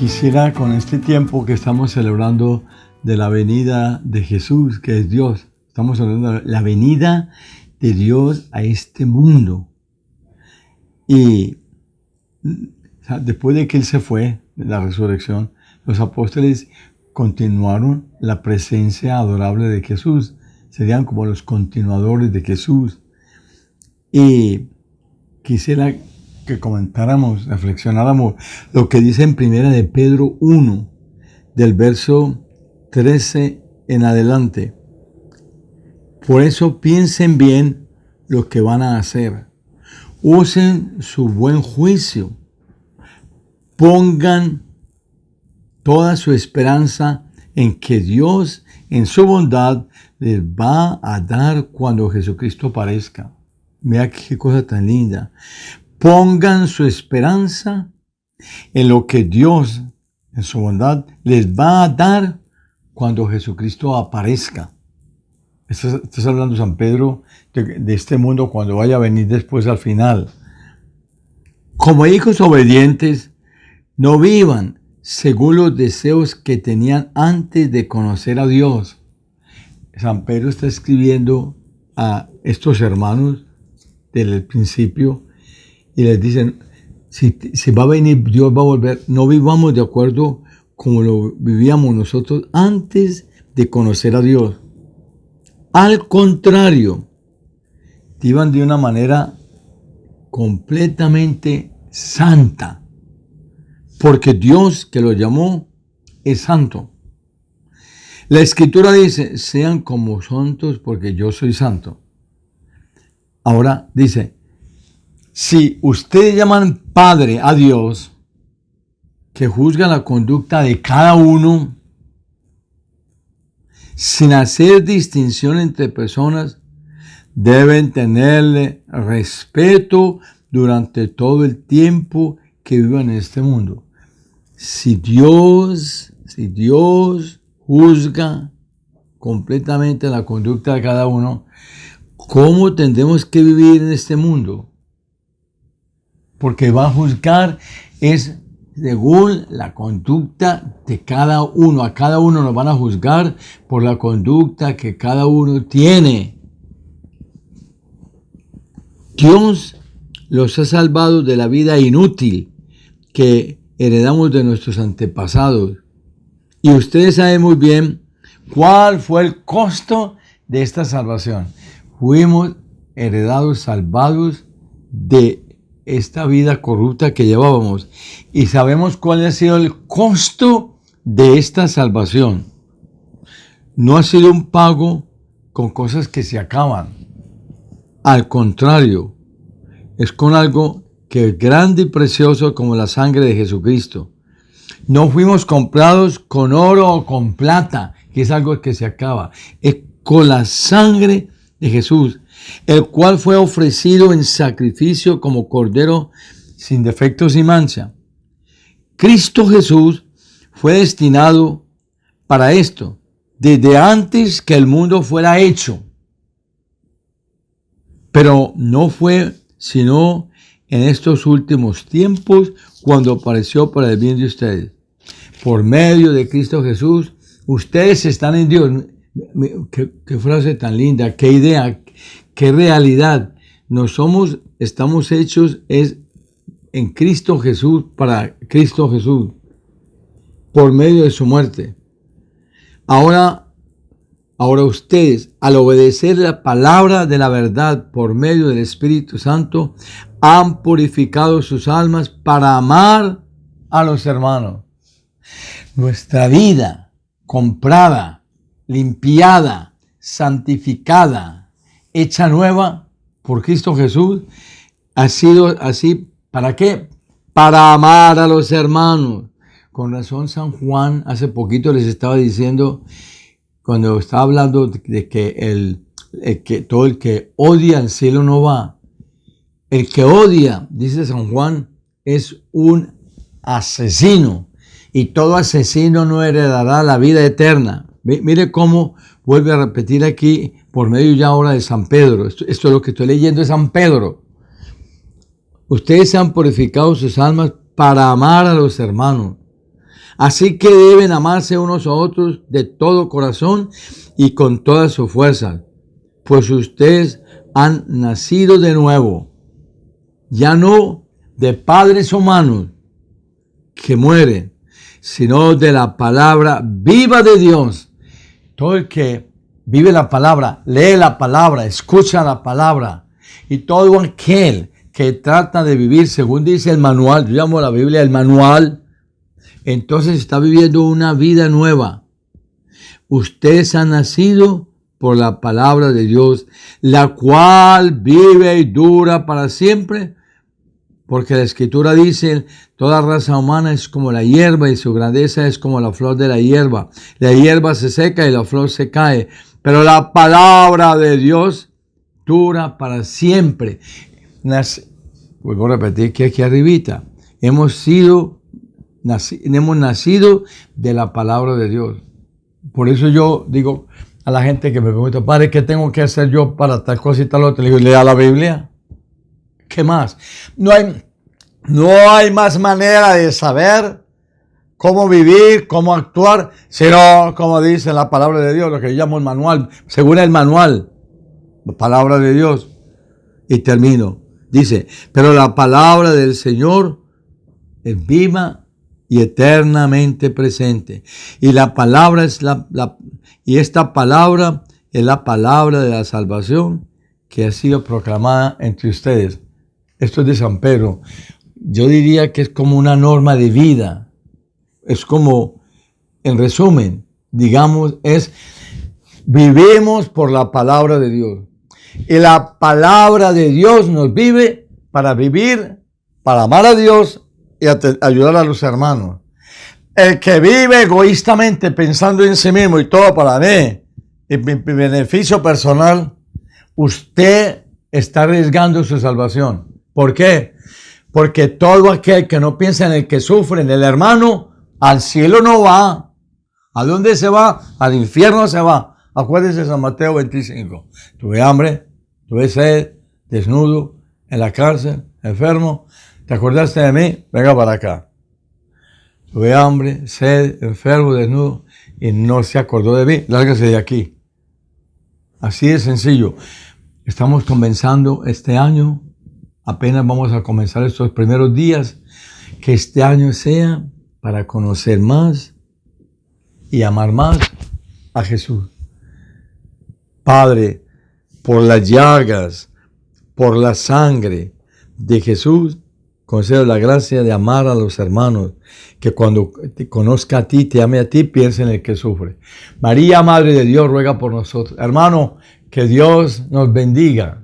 Quisiera, con este tiempo que estamos celebrando de la venida de Jesús, que es Dios, estamos hablando de la venida de Dios a este mundo. Y después de que Él se fue, de la resurrección, los apóstoles continuaron la presencia adorable de Jesús. Serían como los continuadores de Jesús. Y quisiera que comentáramos, reflexionáramos lo que dice en Primera de Pedro 1, del verso 13 en adelante. Por eso piensen bien lo que van a hacer. Usen su buen juicio. Pongan toda su esperanza en que Dios, en su bondad, les va a dar cuando Jesucristo aparezca. Mira qué cosa tan linda. Pongan su esperanza en lo que Dios, en su bondad, les va a dar cuando Jesucristo aparezca. Estás hablando, San Pedro, de este mundo cuando vaya a venir después al final. Como hijos obedientes, no vivan según los deseos que tenían antes de conocer a Dios. San Pedro está escribiendo a estos hermanos desde el principio y les dicen, si va a venir, Dios va a volver, no vivamos de acuerdo como lo vivíamos nosotros antes de conocer a Dios. Al contrario, vivan de una manera completamente santa, porque Dios que los llamó es santo. La Escritura dice, sean como santos porque yo soy santo. Ahora dice, si ustedes llaman Padre a Dios, que juzga la conducta de cada uno, sin hacer distinción entre personas, deben tenerle respeto durante todo el tiempo que vivan en este mundo. Si Dios juzga completamente la conducta de cada uno, ¿cómo tendremos que vivir en este mundo? Porque va a juzgar es según la conducta de cada uno. A cada uno nos van a juzgar por la conducta que cada uno tiene. Dios los ha salvado de la vida inútil que heredamos de nuestros antepasados. Y ustedes saben muy bien cuál fue el costo de esta salvación. Fuimos heredados, salvados de esta vida corrupta que llevábamos. Y sabemos cuál ha sido el costo de esta salvación. No ha sido un pago con cosas que se acaban. Al contrario, es con algo que es grande y precioso como la sangre de Jesucristo. No fuimos comprados con oro o con plata, que es algo que se acaba. Es con la sangre de Jesús, el cual fue ofrecido en sacrificio como cordero sin defectos ni mancha. Cristo Jesús fue destinado para esto, desde antes que el mundo fuera hecho. Pero no fue sino en estos últimos tiempos cuando apareció para el bien de ustedes. Por medio de Cristo Jesús, ustedes están en Dios. Qué frase tan linda, qué idea, qué realidad. Estamos hechos es en Cristo Jesús, para Cristo Jesús, por medio de su muerte. Ahora ustedes, al obedecer la palabra de la verdad por medio del Espíritu Santo, han purificado sus almas para amar a los hermanos. Nuestra vida comprada, limpiada, santificada, hecha nueva por Cristo Jesús, ha sido así. ¿Para qué? Para amar a los hermanos. Con razón San Juan hace poquito les estaba diciendo, cuando estaba hablando de que todo el que odia al cielo no va. El que odia, dice San Juan, es un asesino. Y todo asesino no heredará la vida eterna. Mire cómo vuelve a repetir aquí por medio ya ahora de San Pedro. Esto es lo que estoy leyendo de San Pedro. Ustedes han purificado sus almas para amar a los hermanos. Así que deben amarse unos a otros de todo corazón y con toda su fuerza, pues ustedes han nacido de nuevo, ya no de padres humanos que mueren, sino de la palabra viva de Dios. Todo el que vive la palabra, lee la palabra, escucha la palabra, y todo aquel que trata de vivir según dice el manual, yo llamo a la Biblia el manual, entonces está viviendo una vida nueva. Ustedes han nacido por la palabra de Dios, la cual vive y dura para siempre, porque la Escritura dice, toda raza humana es como la hierba y su grandeza es como la flor de la hierba. La hierba se seca y la flor se cae, pero la palabra de Dios dura para siempre. Vuelvo a repetir que aquí arribita, hemos nacido de la palabra de Dios. Por eso yo digo a la gente que me pregunta, padre, ¿qué tengo que hacer yo para tal cosa y tal otra? Le digo, lea la Biblia. ¿Qué más? No hay más manera de saber cómo vivir, cómo actuar, sino como dice la palabra de Dios, lo que yo llamo el manual, según el manual, la palabra de Dios. Y termino. Dice, pero la palabra del Señor es viva y eternamente presente. Y la palabra es y esta palabra es la palabra de la salvación que ha sido proclamada entre ustedes. Esto es de San Pedro. Yo diría que es como una norma de vida. Es como, en resumen, digamos, vivimos por la palabra de Dios. Y la palabra de Dios nos vive para vivir, para amar a Dios y ayudar a los hermanos. El que vive egoístamente pensando en sí mismo y todo para mí, y mi beneficio personal, usted está arriesgando su salvación. ¿Por qué? Porque todo aquel que no piensa en el que sufre, en el hermano, al cielo no va. ¿A dónde se va? Al infierno se va. Acuérdese de San Mateo 25. Tuve hambre, tuve sed, desnudo, en la cárcel, enfermo. ¿Te acordaste de mí? Venga para acá. Tuve hambre, sed, enfermo, desnudo, y no se acordó de mí. Lárgase de aquí. Así de sencillo. Estamos comenzando este año. Apenas vamos a comenzar estos primeros días. Que este año sea para conocer más y amar más a Jesús. Padre, por las llagas, por la sangre de Jesús, concedo la gracia de amar a los hermanos, que cuando te conozca a ti, te ame a ti, piense en el que sufre. María, Madre de Dios, ruega por nosotros. Hermano, que Dios nos bendiga.